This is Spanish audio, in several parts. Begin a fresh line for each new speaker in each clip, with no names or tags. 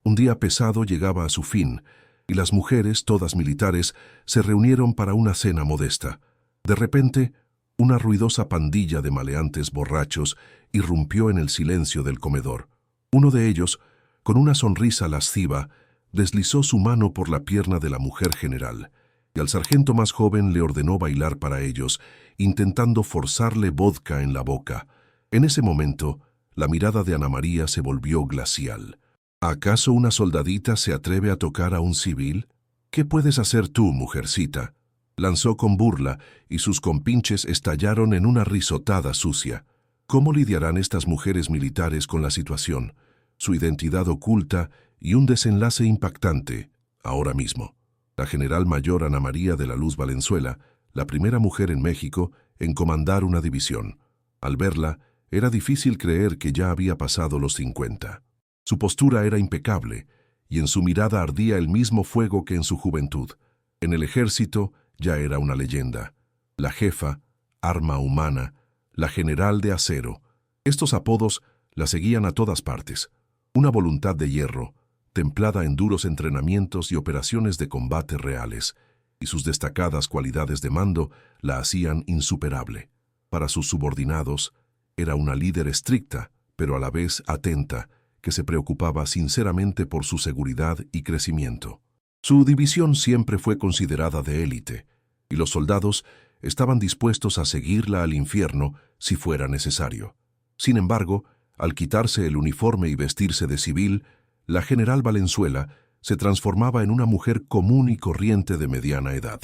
Un día pesado llegaba a su fin, y las mujeres, todas militares, se reunieron para una cena modesta. De repente, una ruidosa pandilla de maleantes borrachos irrumpió en el silencio del comedor. Uno de ellos, con una sonrisa lasciva, deslizó su mano por la pierna de la mujer general, y al sargento más joven le ordenó bailar para ellos, intentando forzarle vodka en la boca. En ese momento, la mirada de Ana María se volvió glacial. ¿Acaso una soldadita se atreve a tocar a un civil? ¿Qué puedes hacer tú, mujercita? Lanzó con burla, y sus compinches estallaron en una risotada sucia. ¿Cómo lidiarán estas mujeres militares con la situación, su identidad oculta y un desenlace impactante, ahora mismo? La general mayor Ana María de la Luz Valenzuela, la primera mujer en México en comandar una división. Al verla, era difícil creer que ya había pasado los 50. Su postura era impecable, y en su mirada ardía el mismo fuego que en su juventud. En el ejército ya era una leyenda. La jefa, arma humana, la general de acero. Estos apodos la seguían a todas partes. Una voluntad de hierro, templada en duros entrenamientos y operaciones de combate reales, y sus destacadas cualidades de mando la hacían insuperable. Para sus subordinados, era una líder estricta, pero a la vez atenta, que se preocupaba sinceramente por su seguridad y crecimiento. Su división siempre fue considerada de élite, y los soldados estaban dispuestos a seguirla al infierno si fuera necesario. Sin embargo, al quitarse el uniforme y vestirse de civil, la general Valenzuela se transformaba en una mujer común y corriente de mediana edad.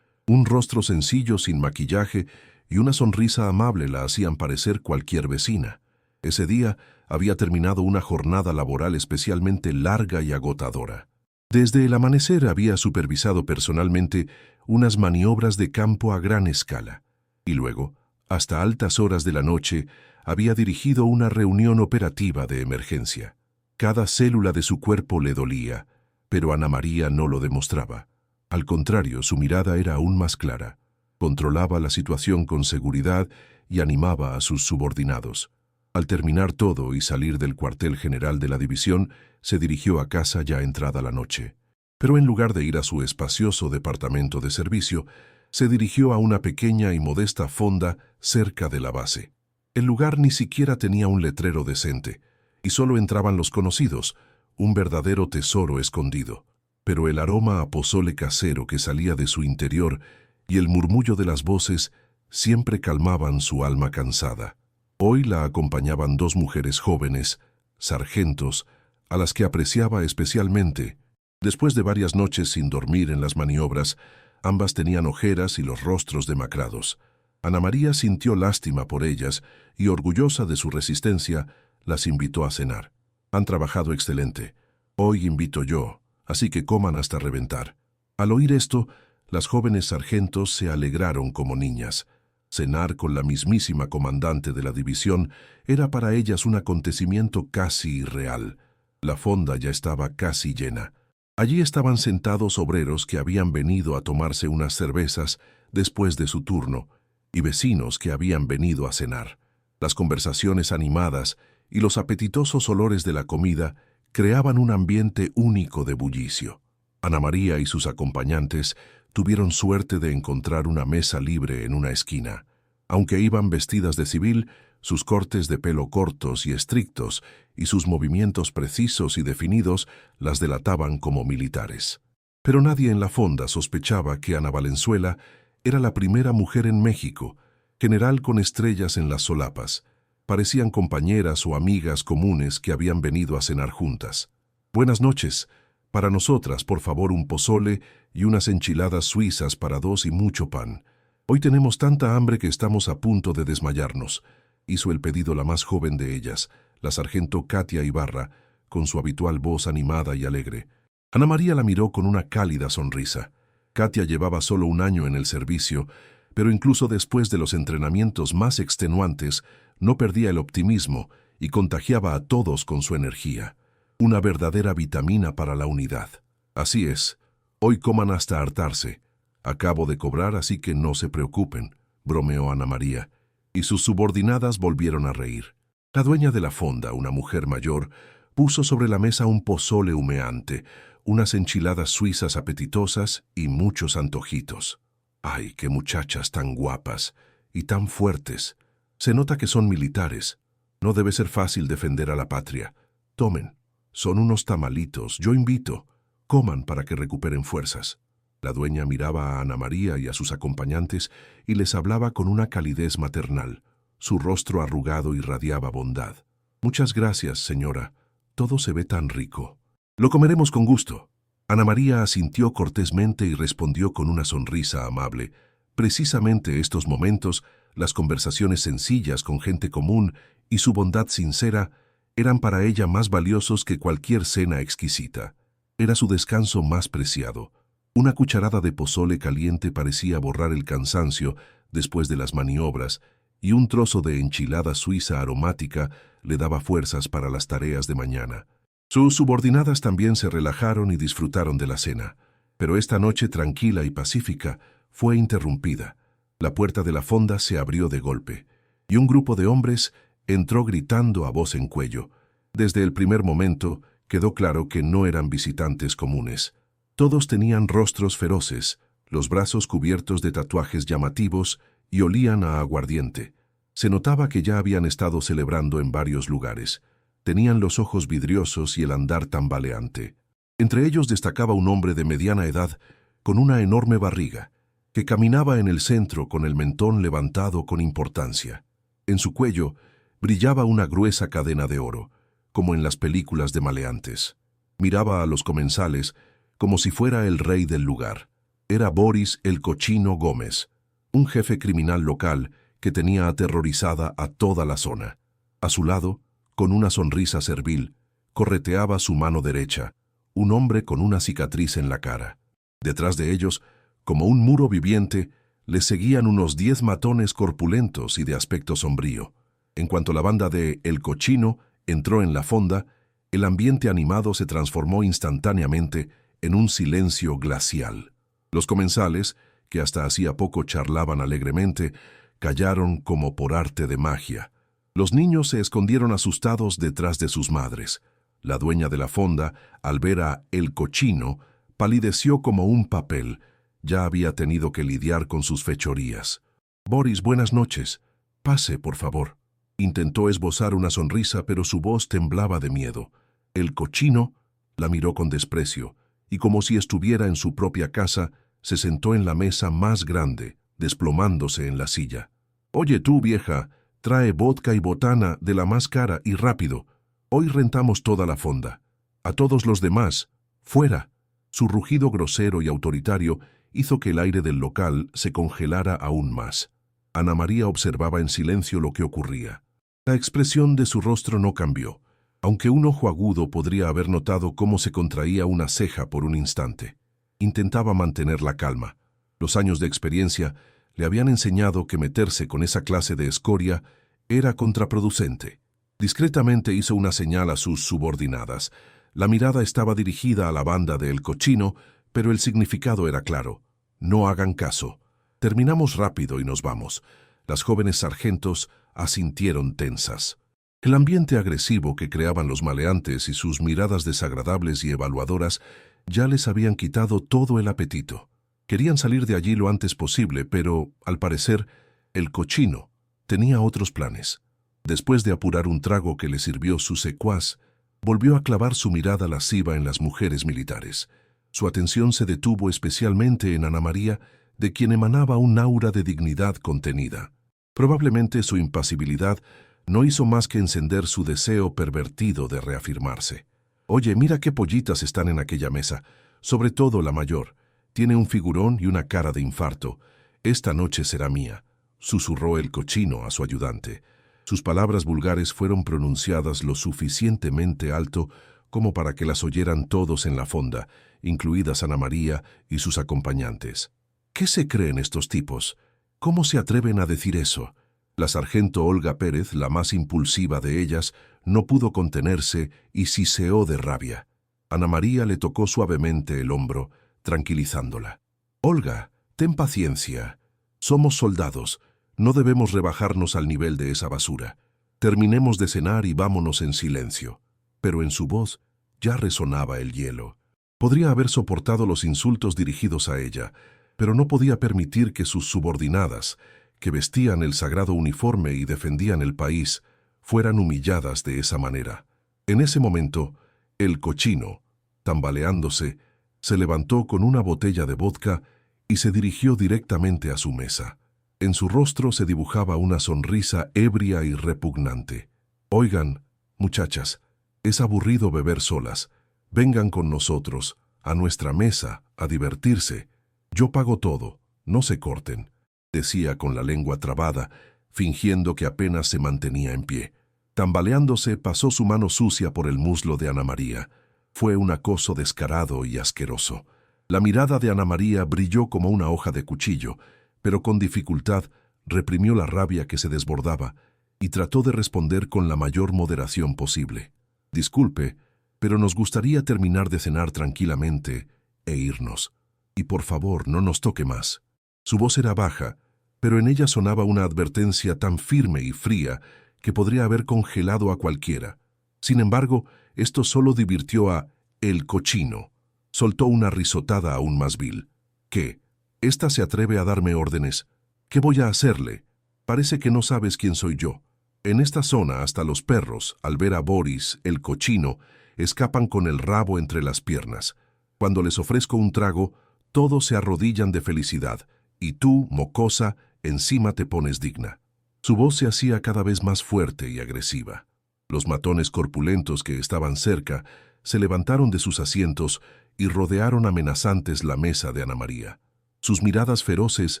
Un rostro sencillo sin maquillaje y una sonrisa amable la hacían parecer cualquier vecina. Ese día había terminado una jornada laboral especialmente larga y agotadora. Desde el amanecer había supervisado personalmente unas maniobras de campo a gran escala, y luego, hasta altas horas de la noche, había dirigido una reunión operativa de emergencia. Cada célula de su cuerpo le dolía, pero Ana María no lo demostraba. Al contrario, su mirada era aún más clara. Controlaba la situación con seguridad y animaba a sus subordinados. Al terminar todo y salir del cuartel general de la división, se dirigió a casa ya entrada la noche. Pero en lugar de ir a su espacioso departamento de servicio, se dirigió a una pequeña y modesta fonda cerca de la base. El lugar ni siquiera tenía un letrero decente, y solo entraban los conocidos, un verdadero tesoro escondido. Pero el aroma a pozole casero que salía de su interior y el murmullo de las voces siempre calmaban su alma cansada. Hoy la acompañaban dos mujeres jóvenes, sargentos, a las que apreciaba especialmente. Después de varias noches sin dormir en las maniobras, ambas tenían ojeras y los rostros demacrados. Ana María sintió lástima por ellas y, orgullosa de su resistencia, las invitó a cenar. Han trabajado excelente. Hoy invito yo, así que coman hasta reventar. Al oír esto, las jóvenes sargentos se alegraron como niñas. Cenar con la mismísima comandante de la división era para ellas un acontecimiento casi irreal. La fonda ya estaba casi llena. Allí estaban sentados obreros que habían venido a tomarse unas cervezas después de su turno, y vecinos que habían venido a cenar. Las conversaciones animadas y los apetitosos olores de la comida creaban un ambiente único de bullicio. Ana María y sus acompañantes tuvieron suerte de encontrar una mesa libre en una esquina. Aunque iban vestidas de civil, sus cortes de pelo cortos y estrictos y sus movimientos precisos y definidos las delataban como militares. Pero nadie en la fonda sospechaba que Ana Valenzuela era la primera mujer en México, general con estrellas en las solapas. Parecían compañeras o amigas comunes que habían venido a cenar juntas. «Buenas noches. Para nosotras, por favor, un pozole y unas enchiladas suizas para dos y mucho pan. Hoy tenemos tanta hambre que estamos a punto de desmayarnos», hizo el pedido la más joven de ellas, la sargento Katia Ibarra, con su habitual voz animada y alegre. Ana María la miró con una cálida sonrisa. Katia llevaba solo un año en el servicio, pero incluso después de los entrenamientos más extenuantes, no perdía el optimismo y contagiaba a todos con su energía. Una verdadera vitamina para la unidad. «Así es. Hoy coman hasta hartarse. Acabo de cobrar, así que no se preocupen», bromeó Ana María, y sus subordinadas volvieron a reír. La dueña de la fonda, una mujer mayor, Puso sobre la mesa un pozole humeante, unas enchiladas suizas apetitosas y muchos antojitos. ¡Ay, qué muchachas tan guapas! Y tan fuertes. Se nota que son militares. No debe ser fácil defender a la patria. Tomen. Son unos tamalitos. Yo invito. Coman para que recuperen fuerzas. La dueña miraba a Ana María y a sus acompañantes y les hablaba con una calidez maternal. Su rostro arrugado irradiaba bondad. Muchas gracias, señora. Todo se ve tan rico. Lo comeremos con gusto. Ana María asintió cortésmente y respondió con una sonrisa amable. Precisamente estos momentos, las conversaciones sencillas con gente común y su bondad sincera, eran para ella más valiosos que cualquier cena exquisita. Era su descanso más preciado. Una cucharada de pozole caliente parecía borrar el cansancio después de las maniobras, y un trozo de enchilada suiza aromática le daba fuerzas para las tareas de mañana. Sus subordinadas también se relajaron y disfrutaron de la cena, pero esta noche tranquila y pacífica fue interrumpida. La puerta de la fonda se abrió de golpe, y un grupo de hombres entró gritando a voz en cuello. Desde el primer momento quedó claro que no eran visitantes comunes. Todos tenían rostros feroces, los brazos cubiertos de tatuajes llamativos y olían a aguardiente. Se notaba que ya habían estado celebrando en varios lugares. Tenían los ojos vidriosos y el andar tambaleante. Entre ellos destacaba un hombre de mediana edad con una enorme barriga, que caminaba en el centro con el mentón levantado con importancia. En su cuello brillaba una gruesa cadena de oro, como en las películas de maleantes. Miraba a los comensales como si fuera el rey del lugar. Era Boris el Cochino Gómez, un jefe criminal local que tenía aterrorizada a toda la zona. A su lado, con una sonrisa servil, correteaba su mano derecha, un hombre con una cicatriz en la cara. Detrás de ellos, como un muro viviente, les seguían unos 10 matones corpulentos y de aspecto sombrío. En cuanto la banda de El Cochino entró en la fonda, el ambiente animado se transformó instantáneamente en un silencio glacial. Los comensales, que hasta hacía poco charlaban alegremente, callaron como por arte de magia. Los niños se escondieron asustados detrás de sus madres. La dueña de la fonda, al ver a El Cochino, palideció como un papel. Ya había tenido que lidiar con sus fechorías. «Boris, buenas noches. Pase, por favor». Intentó esbozar una sonrisa, pero su voz temblaba de miedo. El Cochino la miró con desprecio, y como si estuviera en su propia casa, se sentó en la mesa más grande, desplomándose en la silla. «Oye tú, vieja, trae vodka y botana de la más cara y rápido. Hoy rentamos toda la fonda. A todos los demás, fuera». Su rugido grosero y autoritario hizo que el aire del local se congelara aún más. Ana María observaba en silencio lo que ocurría. La expresión de su rostro no cambió, aunque un ojo agudo podría haber notado cómo se contraía una ceja por un instante. Intentaba mantener la calma. Los años de experiencia le habían enseñado que meterse con esa clase de escoria era contraproducente. Discretamente hizo una señal a sus subordinadas. La mirada estaba dirigida a la banda de El Cochino, pero el significado era claro. No hagan caso. Terminamos rápido y nos vamos. Las jóvenes sargentos asintieron tensas. El ambiente agresivo que creaban los maleantes y sus miradas desagradables y evaluadoras ya les habían quitado todo el apetito. Querían salir de allí lo antes posible, pero, al parecer, El Cochino tenía otros planes. Después de apurar un trago que le sirvió su secuaz, volvió a clavar su mirada lasciva en las mujeres militares. Su atención se detuvo especialmente en Ana María, de quien emanaba un aura de dignidad contenida. Probablemente su impasibilidad no hizo más que encender su deseo pervertido de reafirmarse. «Oye, mira qué pollitas están en aquella mesa, sobre todo la mayor. Tiene un figurón y una cara de infarto. Esta noche será mía», susurró El Cochino a su ayudante. Sus palabras vulgares fueron pronunciadas lo suficientemente alto como para que las oyeran todos en la fonda, incluidas Ana María y sus acompañantes. ¿Qué se creen estos tipos? ¿Cómo se atreven a decir eso? La sargento Olga Pérez, la más impulsiva de ellas, no pudo contenerse y siseó de rabia. Ana María le tocó suavemente el hombro, tranquilizándola. «Olga, ten paciencia. Somos soldados. No debemos rebajarnos al nivel de esa basura. Terminemos de cenar y vámonos en silencio». pero en su voz ya resonaba el hielo. Podría haber soportado los insultos dirigidos a ella, pero no podía permitir que sus subordinadas, que vestían el sagrado uniforme y defendían el país, fueran humilladas de esa manera. En ese momento, el cochino, tambaleándose, se levantó con una botella de vodka y se dirigió directamente a su mesa. En su rostro se dibujaba una sonrisa ebria y repugnante. «Oigan, muchachas, es aburrido beber solas. Vengan con nosotros, a nuestra mesa, a divertirse. Yo pago todo, no se corten», decía con la lengua trabada, fingiendo que apenas se mantenía en pie. Tambaleándose, pasó su mano sucia por el muslo de Ana María. Fue un acoso descarado y asqueroso. La mirada de Ana María brilló como una hoja de cuchillo, pero con dificultad reprimió la rabia que se desbordaba y trató de responder con la mayor moderación posible. «Disculpe, pero nos gustaría terminar de cenar tranquilamente e irnos. Y por favor, no nos toque más». Su voz era baja, pero en ella sonaba una advertencia tan firme y fría que podría haber congelado a cualquiera. Sin embargo, esto solo divirtió a el cochino. Soltó una risotada aún más vil. «¿Qué? ¿Esta se atreve a darme órdenes? ¿Qué voy a hacerle? Parece que no sabes quién soy yo. En esta zona hasta los perros, al ver a Boris, el cochino, escapan con el rabo entre las piernas. Cuando les ofrezco un trago, todos se arrodillan de felicidad, y tú, mocosa, encima te pones digna». Su voz se hacía cada vez más fuerte y agresiva. Los matones corpulentos que estaban cerca se levantaron de sus asientos y rodearon amenazantes la mesa de Ana María. Sus miradas feroces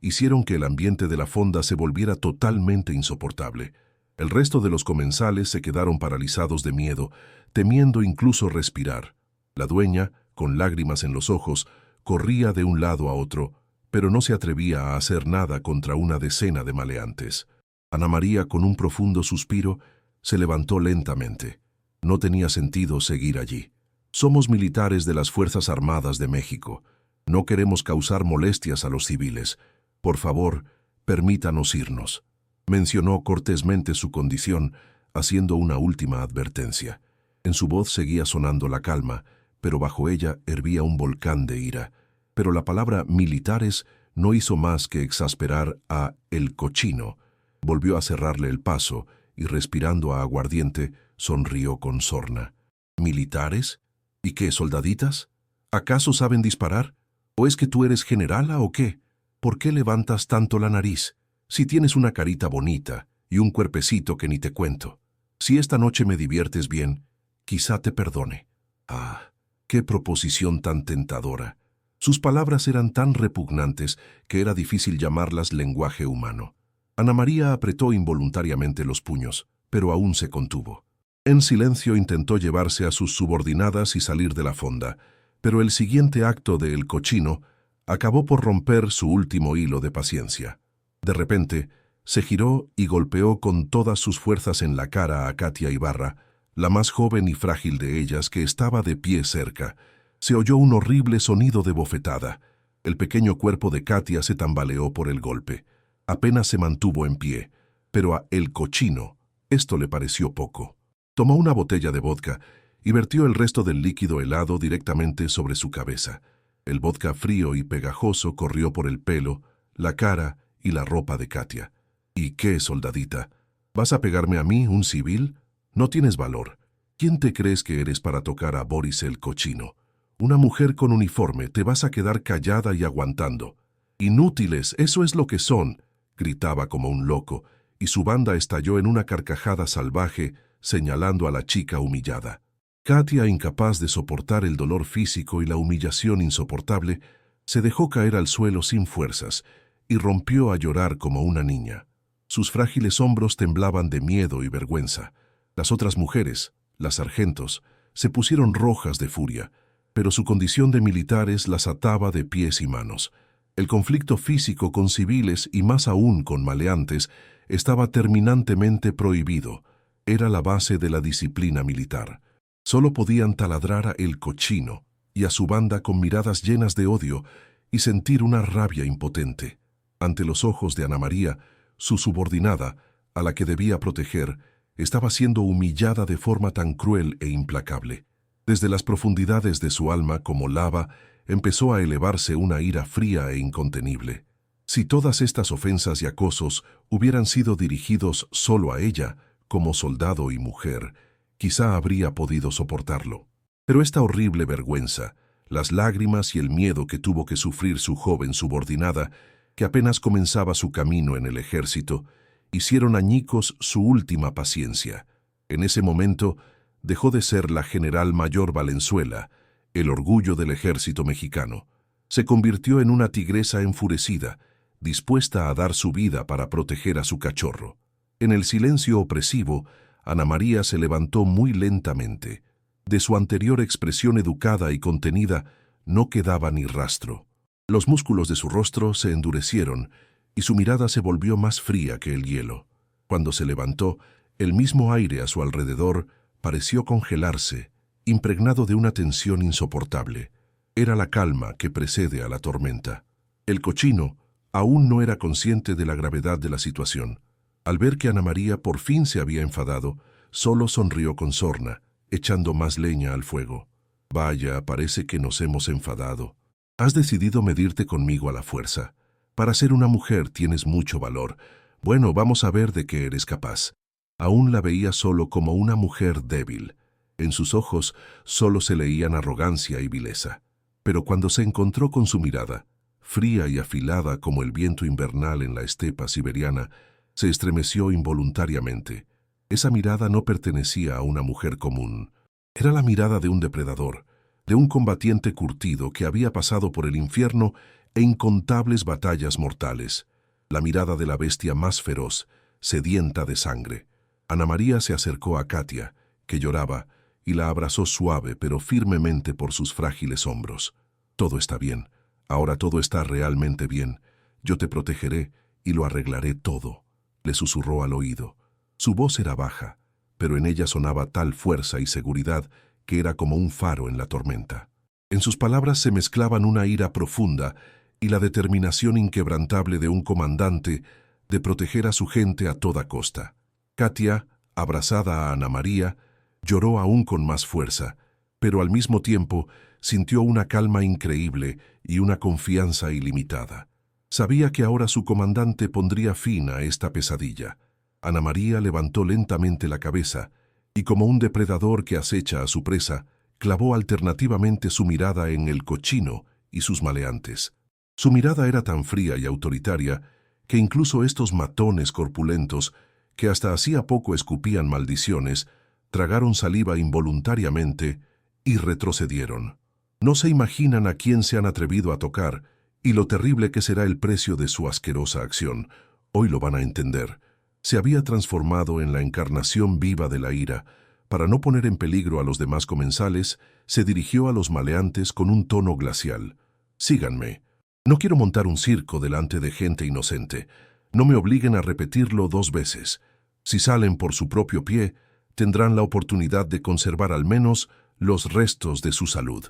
hicieron que el ambiente de la fonda se volviera totalmente insoportable. El resto de los comensales se quedaron paralizados de miedo, temiendo incluso respirar. La dueña, con lágrimas en los ojos, corría de un lado a otro, pero no se atrevía a hacer nada contra una decena de maleantes. Ana María, con un profundo suspiro, se levantó lentamente. No tenía sentido seguir allí. «Somos militares de las Fuerzas Armadas de México. No queremos causar molestias a los civiles. Por favor, permítanos irnos», mencionó cortésmente su condición, haciendo una última advertencia. En su voz seguía sonando la calma, pero bajo ella hervía un volcán de ira. Pero la palabra militares no hizo más que exasperar a el cochino. Volvió a cerrarle el paso y, respirando a aguardiente, sonrió con sorna. «¿Militares? ¿Y qué, soldaditas? ¿Acaso saben disparar? ¿O es que tú eres generala o qué? ¿Por qué levantas tanto la nariz? Si tienes una carita bonita y un cuerpecito que ni te cuento. Si esta noche me diviertes bien, quizá te perdone». Ah, qué proposición tan tentadora. Sus palabras eran tan repugnantes que era difícil llamarlas lenguaje humano. Ana María apretó involuntariamente los puños, pero aún se contuvo. En silencio intentó llevarse a sus subordinadas y salir de la fonda, pero el siguiente acto de El Cochino acabó por romper su último hilo de paciencia. De repente, se giró y golpeó con todas sus fuerzas en la cara a Katia Ibarra, la más joven y frágil de ellas, que estaba de pie cerca. Se oyó un horrible sonido de bofetada. El pequeño cuerpo de Katia se tambaleó por el golpe. Apenas se mantuvo en pie, pero a El Cochino esto le pareció poco. Tomó una botella de vodka y vertió el resto del líquido helado directamente sobre su cabeza. El vodka frío y pegajoso corrió por el pelo, la cara y la ropa de Katia. «¿Y qué, soldadita? ¿Vas a pegarme a mí, un civil? No tienes valor. ¿Quién te crees que eres para tocar a Boris el Cochino? Una mujer con uniforme, te vas a quedar callada y aguantando. Inútiles, eso es lo que son», gritaba como un loco, y su banda estalló en una carcajada salvaje, señalando a la chica humillada. Katia, incapaz de soportar el dolor físico y la humillación insoportable, se dejó caer al suelo sin fuerzas y rompió a llorar como una niña. Sus frágiles hombros temblaban de miedo y vergüenza. Las otras mujeres, las sargentos, se pusieron rojas de furia, pero su condición de militares las ataba de pies y manos. El conflicto físico con civiles y más aún con maleantes estaba terminantemente prohibido. Era la base de la disciplina militar. Solo podían taladrar a El Cochino y a su banda con miradas llenas de odio y sentir una rabia impotente. Ante los ojos de Ana María, su subordinada, a la que debía proteger, Estaba siendo humillada de forma tan cruel e implacable. Desde las profundidades de su alma, como lava, empezó a elevarse una ira fría e incontenible. Si todas estas ofensas y acosos hubieran sido dirigidos solo a ella, como soldado y mujer, quizá habría podido soportarlo. Pero esta horrible vergüenza, las lágrimas y el miedo que tuvo que sufrir su joven subordinada, que apenas comenzaba su camino en el ejército, hicieron añicos su última paciencia. En ese momento dejó de ser la general mayor Valenzuela, el orgullo del ejército mexicano. Se convirtió en una tigresa enfurecida, dispuesta a dar su vida para proteger a su cachorro. En el silencio opresivo, Ana María se levantó muy lentamente. De su anterior expresión educada y contenida no quedaba ni rastro. Los músculos de su rostro se endurecieron y su mirada se volvió más fría que el hielo. Cuando se levantó, el mismo aire a su alrededor pareció congelarse, impregnado de una tensión insoportable. Era la calma que precede a la tormenta. El cochino aún no era consciente de la gravedad de la situación. Al ver que Ana María por fin se había enfadado, solo sonrió con sorna, echando más leña al fuego. Vaya, parece que nos hemos enfadado. Has decidido medirte conmigo a la fuerza. Para ser una mujer tienes mucho valor. Bueno, vamos a ver de qué eres capaz. Aún la veía solo como una mujer débil. En sus ojos solo se leían arrogancia y vileza. Pero cuando se encontró con su mirada, fría y afilada como el viento invernal en la estepa siberiana, se estremeció involuntariamente. Esa mirada no pertenecía a una mujer común. Era la mirada de un depredador, de un combatiente curtido que había pasado por el infierno e incontables batallas mortales. La mirada de la bestia más feroz, sedienta de sangre. Ana María se acercó a Katia, que lloraba, y la abrazó suave pero firmemente por sus frágiles hombros. Todo está bien. Ahora todo está realmente bien. Yo te protegeré y lo arreglaré todo, le susurró al oído. Su voz era baja, pero en ella sonaba tal fuerza y seguridad que era como un faro en la tormenta. En sus palabras se mezclaban una ira profunda y la determinación inquebrantable de un comandante de proteger a su gente a toda costa. Katia, abrazada a Ana María, lloró aún con más fuerza, pero al mismo tiempo sintió una calma increíble y una confianza ilimitada. Sabía que ahora su comandante pondría fin a esta pesadilla. Ana María levantó lentamente la cabeza y, como un depredador que acecha a su presa, clavó alternativamente su mirada en el cochino y sus maleantes. Su mirada era tan fría y autoritaria que incluso estos matones corpulentos, que hasta hacía poco escupían maldiciones, tragaron saliva involuntariamente y retrocedieron. No se imaginan a quién se han atrevido a tocar y lo terrible que será el precio de su asquerosa acción. Hoy lo van a entender. Se había transformado en la encarnación viva de la ira. Para no poner en peligro a los demás comensales, se dirigió a los maleantes con un tono glacial. Síganme. No quiero montar un circo delante de gente inocente. No me obliguen a repetirlo 2 veces. Si salen por su propio pie, tendrán la oportunidad de conservar al menos los restos de su salud.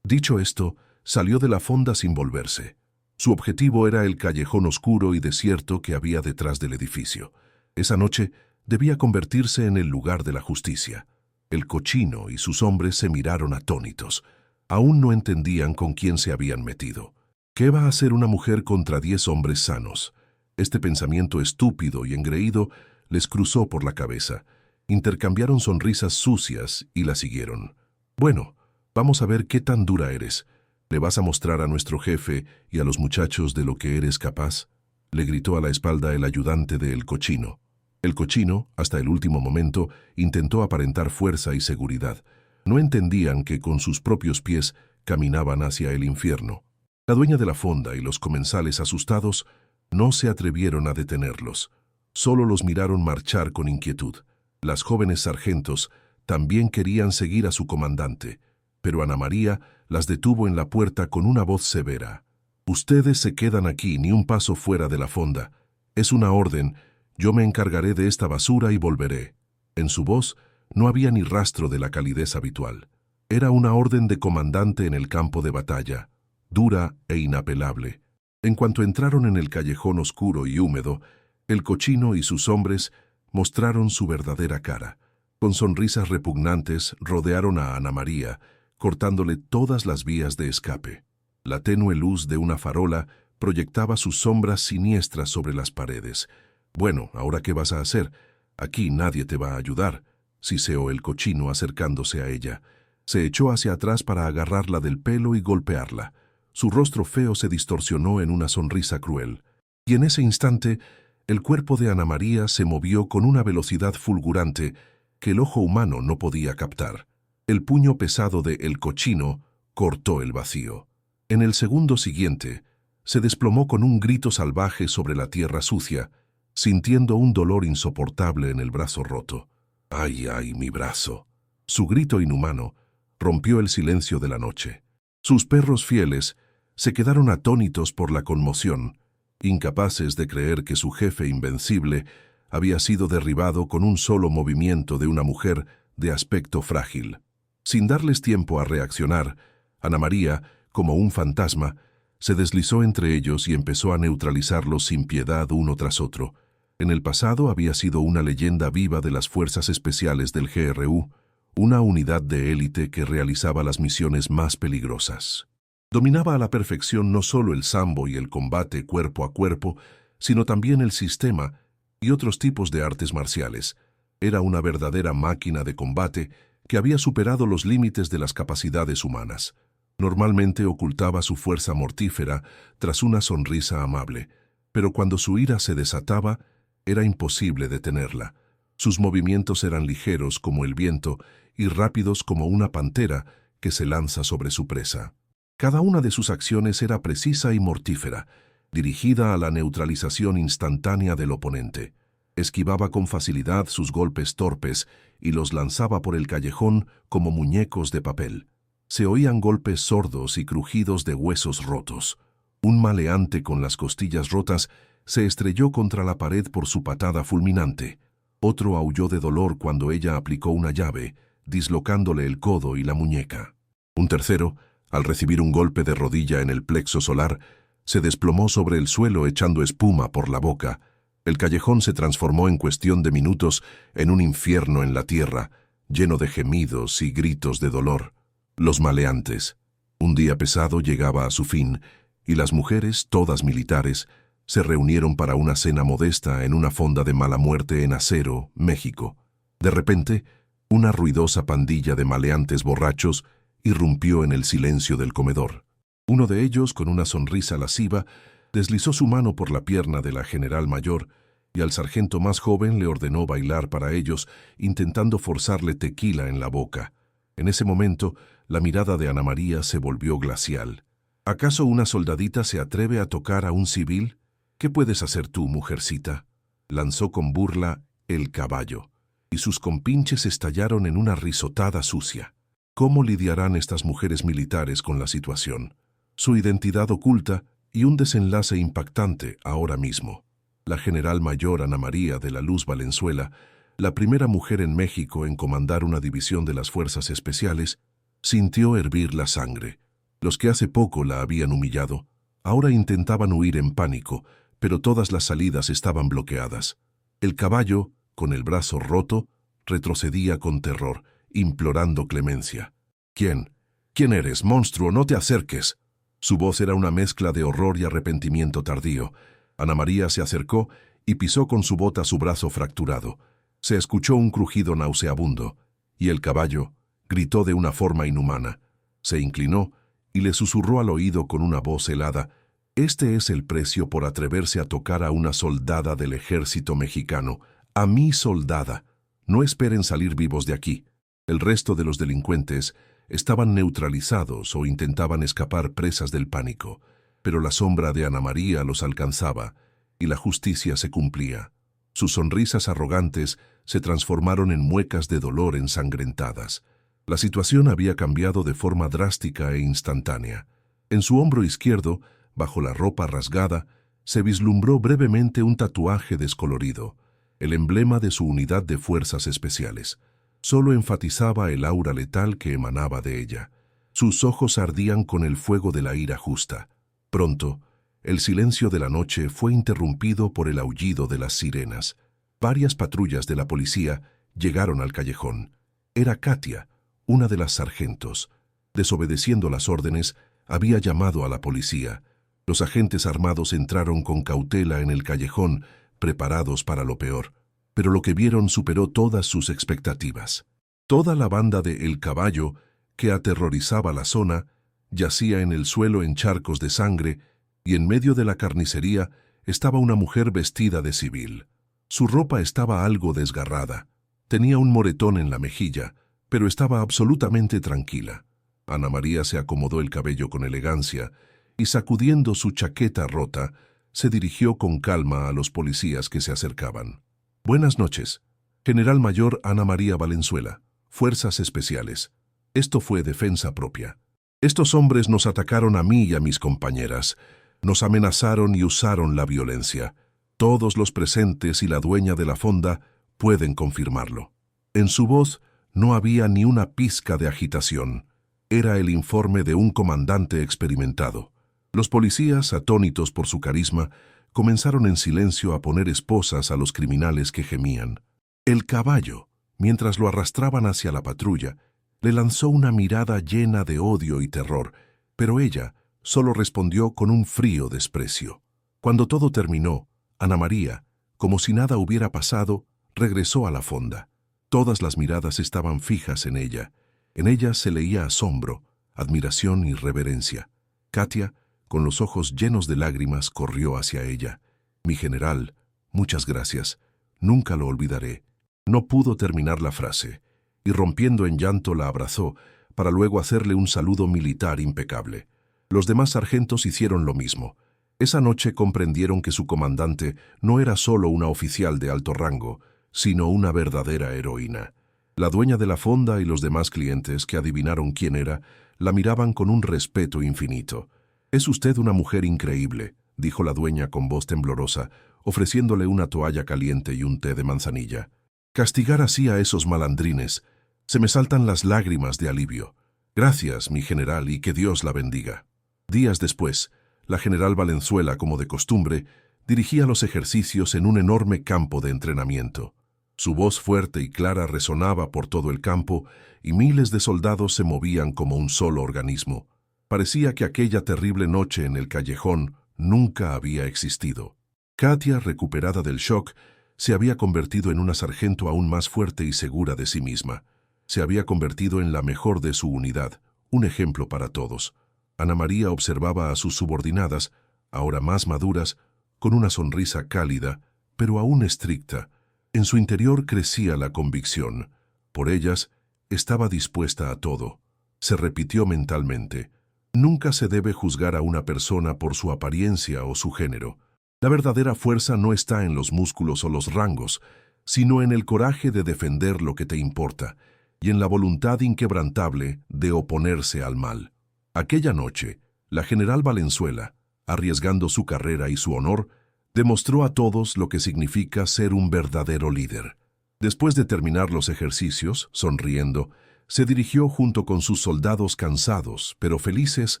Dicho esto, salió de la fonda sin volverse. Su objetivo era el callejón oscuro y desierto que había detrás del edificio. Esa noche debía convertirse en el lugar de la justicia. El cochino y sus hombres se miraron atónitos. Aún no entendían con quién se habían metido. ¿Qué va a hacer una mujer contra 10 hombres sanos? Este pensamiento estúpido y engreído les cruzó por la cabeza. Intercambiaron sonrisas sucias y la siguieron. Bueno, vamos a ver qué tan dura eres. ¿Le vas a mostrar a nuestro jefe y a los muchachos de lo que eres capaz?, le gritó a la espalda el ayudante del cochino. El cochino, hasta el último momento, intentó aparentar fuerza y seguridad. No entendían que con sus propios pies caminaban hacia el infierno. La dueña de la fonda y los comensales asustados no se atrevieron a detenerlos. Solo los miraron marchar con inquietud. Las jóvenes sargentos también querían seguir a su comandante, pero Ana María las detuvo en la puerta con una voz severa. Ustedes se quedan aquí, ni un paso fuera de la fonda. Es una orden, yo me encargaré de esta basura y volveré. En su voz no había ni rastro de la calidez habitual. Era una orden de comandante en el campo de batalla, dura e inapelable. En cuanto entraron en el callejón oscuro y húmedo, el cochino y sus hombres mostraron su verdadera cara. Con sonrisas repugnantes rodearon a Ana María, cortándole todas las vías de escape. La tenue luz de una farola proyectaba sus sombras siniestras sobre las paredes. «Bueno, ¿ahora qué vas a hacer? Aquí nadie te va a ayudar», siseó el cochino acercándose a ella. Se echó hacia atrás para agarrarla del pelo y golpearla. Su rostro feo se distorsionó en una sonrisa cruel. Y en ese instante, el cuerpo de Ana María se movió con una velocidad fulgurante que el ojo humano no podía captar. El puño pesado de El Cochino cortó el vacío. En el segundo siguiente, se desplomó con un grito salvaje sobre la tierra sucia, sintiendo un dolor insoportable en el brazo roto. «¡Ay, ay, mi brazo!». Su grito inhumano rompió el silencio de la noche. Sus perros fieles se quedaron atónitos por la conmoción, incapaces de creer que su jefe invencible había sido derribado con un solo movimiento de una mujer de aspecto frágil. Sin darles tiempo a reaccionar, Ana María, como un fantasma, se deslizó entre ellos y empezó a neutralizarlos sin piedad uno tras otro. En el pasado había sido una leyenda viva de las Fuerzas Especiales del GRU, una unidad de élite que realizaba las misiones más peligrosas. Dominaba a la perfección no solo el sambo y el combate cuerpo a cuerpo, sino también el sistema y otros tipos de artes marciales. Era una verdadera máquina de combate que había superado los límites de las capacidades humanas. Normalmente ocultaba su fuerza mortífera tras una sonrisa amable, pero cuando su ira se desataba, era imposible detenerla. Sus movimientos eran ligeros como el viento y rápidos como una pantera que se lanza sobre su presa. Cada una de sus acciones era precisa y mortífera, dirigida a la neutralización instantánea del oponente. Esquivaba con facilidad sus golpes torpes y los lanzaba por el callejón como muñecos de papel. Se oían golpes sordos y crujidos de huesos rotos. Un maleante con las costillas rotas se estrelló contra la pared por su patada fulminante. Otro aulló de dolor cuando ella aplicó una llave, dislocándole el codo y la muñeca. Un tercero, al recibir un golpe de rodilla en el plexo solar, se desplomó sobre el suelo echando espuma por la boca. El callejón se transformó en cuestión de minutos en un infierno en la tierra, lleno de gemidos y gritos de dolor. Los maleantes. Un día pesado llegaba a su fin, y las mujeres, todas militares, se reunieron para una cena modesta en una fonda de mala muerte en Acero, México. De repente, una ruidosa pandilla de maleantes borrachos irrumpió en el silencio del comedor. Uno de ellos, con una sonrisa lasciva, deslizó su mano por la pierna de la general mayor y al sargento más joven le ordenó bailar para ellos, intentando forzarle tequila en la boca. En ese momento, la mirada de Ana María se volvió glacial. ¿Acaso una soldadita se atreve a tocar a un civil? ¿Qué puedes hacer tú, mujercita?, lanzó con burla el caballo, y sus compinches estallaron en una risotada sucia. ¿Cómo lidiarán estas mujeres militares con la situación? Su identidad oculta y un desenlace impactante ahora mismo. La general mayor Ana María de la Luz Valenzuela, la primera mujer en México en comandar una división de las Fuerzas Especiales, sintió hervir la sangre. Los que hace poco la habían humillado, ahora intentaban huir en pánico, pero todas las salidas estaban bloqueadas. El caballo, con el brazo roto, retrocedía con terror, implorando clemencia. «¿Quién? ¿Quién eres, monstruo? ¡No te acerques!». Su voz era una mezcla de horror y arrepentimiento tardío. Ana María se acercó y pisó con su bota su brazo fracturado. Se escuchó un crujido nauseabundo, y el caballo gritó de una forma inhumana. Se inclinó y le susurró al oído con una voz helada: «Este es el precio por atreverse a tocar a una soldada del ejército mexicano. A mi soldada. No esperen salir vivos de aquí». El resto de los delincuentes estaban neutralizados o intentaban escapar presas del pánico, pero la sombra de Ana María los alcanzaba y la justicia se cumplía. Sus sonrisas arrogantes se transformaron en muecas de dolor ensangrentadas. La situación había cambiado de forma drástica e instantánea. En su hombro izquierdo, bajo la ropa rasgada, se vislumbró brevemente un tatuaje descolorido, el emblema de su unidad de fuerzas especiales. Solo enfatizaba el aura letal que emanaba de ella. Sus ojos ardían con el fuego de la ira justa. Pronto, el silencio de la noche fue interrumpido por el aullido de las sirenas. Varias patrullas de la policía llegaron al callejón. Era Katia, una de las sargentos. Desobedeciendo las órdenes, había llamado a la policía. Los agentes armados entraron con cautela en el callejón, preparados para lo peor. Pero lo que vieron superó todas sus expectativas. Toda la banda de El Caballo, que aterrorizaba la zona, yacía en el suelo en charcos de sangre, y en medio de la carnicería estaba una mujer vestida de civil. Su ropa estaba algo desgarrada. Tenía un moretón en la mejilla, pero estaba absolutamente tranquila. Ana María se acomodó el cabello con elegancia y, sacudiendo su chaqueta rota, se dirigió con calma a los policías que se acercaban. «Buenas noches. General Mayor Ana María Valenzuela, Fuerzas Especiales. Esto fue defensa propia. Estos hombres nos atacaron a mí y a mis compañeras. Nos amenazaron y usaron la violencia. Todos los presentes y la dueña de la fonda pueden confirmarlo». En su voz no había ni una pizca de agitación. Era el informe de un comandante experimentado. Los policías, atónitos por su carisma, comenzaron en silencio a poner esposas a los criminales que gemían. El Caballo, mientras lo arrastraban hacia la patrulla, le lanzó una mirada llena de odio y terror, pero ella solo respondió con un frío desprecio. Cuando todo terminó, Ana María, como si nada hubiera pasado, regresó a la fonda. Todas las miradas estaban fijas en ella. En ellas se leía asombro, admiración y reverencia. Katia, con los ojos llenos de lágrimas, corrió hacia ella. «Mi general, muchas gracias. Nunca lo olvidaré». No pudo terminar la frase, y rompiendo en llanto la abrazó, para luego hacerle un saludo militar impecable. Los demás sargentos hicieron lo mismo. Esa noche comprendieron que su comandante no era solo una oficial de alto rango, sino una verdadera heroína. La dueña de la fonda y los demás clientes, que adivinaron quién era, la miraban con un respeto infinito. «Es usted una mujer increíble», dijo la dueña con voz temblorosa, ofreciéndole una toalla caliente y un té de manzanilla. «Castigar así a esos malandrines. Se me saltan las lágrimas de alivio. Gracias, mi general, y que Dios la bendiga». Días después, la general Valenzuela, como de costumbre, dirigía los ejercicios en un enorme campo de entrenamiento. Su voz fuerte y clara resonaba por todo el campo y miles de soldados se movían como un solo organismo. Parecía que aquella terrible noche en el callejón nunca había existido. Katia, recuperada del shock, se había convertido en una sargento aún más fuerte y segura de sí misma. Se había convertido en la mejor de su unidad, un ejemplo para todos. Ana María observaba a sus subordinadas, ahora más maduras, con una sonrisa cálida, pero aún estricta. En su interior crecía la convicción. Por ellas, estaba dispuesta a todo. Se repitió mentalmente: nunca se debe juzgar a una persona por su apariencia o su género. La verdadera fuerza no está en los músculos o los rangos, sino en el coraje de defender lo que te importa y en la voluntad inquebrantable de oponerse al mal. Aquella noche, la general Valenzuela, arriesgando su carrera y su honor, demostró a todos lo que significa ser un verdadero líder. Después de terminar los ejercicios, sonriendo, se dirigió junto con sus soldados cansados, pero felices,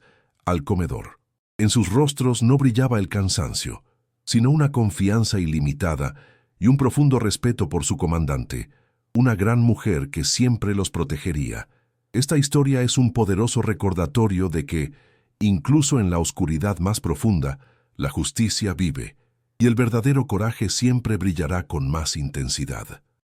al comedor. En sus rostros no brillaba el cansancio, sino una confianza ilimitada y un profundo respeto por su comandante, una gran mujer que siempre los protegería. Esta historia es un poderoso recordatorio de que, incluso en la oscuridad más profunda, la justicia vive, y el verdadero coraje siempre brillará con más intensidad.